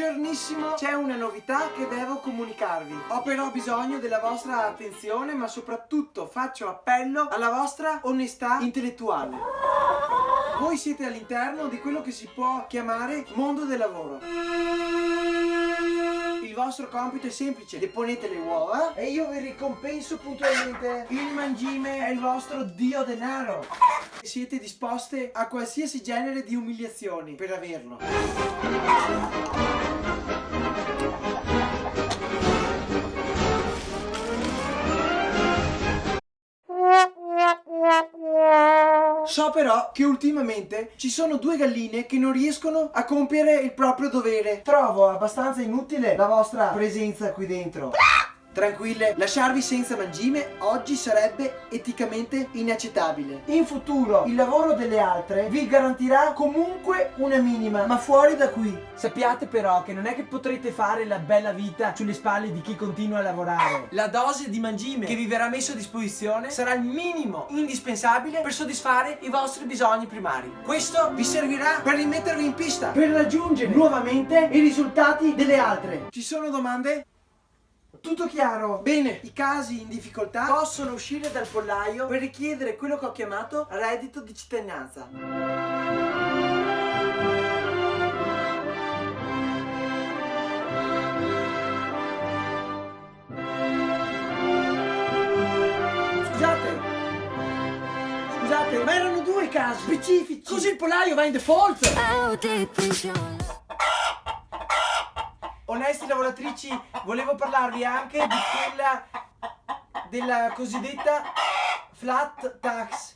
Buongiornissimo, c'è una novità che devo comunicarvi. Ho però bisogno della vostra attenzione, ma soprattutto faccio appello alla vostra onestà intellettuale. Voi siete all'interno di quello che si può chiamare mondo del lavoro. Il vostro compito è semplice: deponete le uova e io vi ricompenso puntualmente. Il mangime è il vostro dio denaro. Siete disposte a qualsiasi genere di umiliazioni per averlo. So però che ultimamente ci sono due galline che non riescono a compiere il proprio dovere. Trovo abbastanza inutile la vostra presenza qui dentro. Tranquille, lasciarvi senza mangime oggi sarebbe eticamente inaccettabile. In futuro il lavoro delle altre vi garantirà comunque una minima, ma fuori da qui. Sappiate però che non è che potrete fare la bella vita sulle spalle di chi continua a lavorare. La dose di mangime che vi verrà messo a disposizione sarà il minimo indispensabile per soddisfare i vostri bisogni primari. Questo vi servirà per rimettervi in pista, per raggiungere nuovamente i risultati delle altre. Ci sono domande? Tutto chiaro? Bene, i casi in difficoltà possono uscire dal pollaio per richiedere quello che ho chiamato reddito di cittadinanza. Scusate, ma erano due casi specifici. Così il pollaio va in default. Onesti lavoratrici, volevo parlarvi anche di quella della cosiddetta flat tax.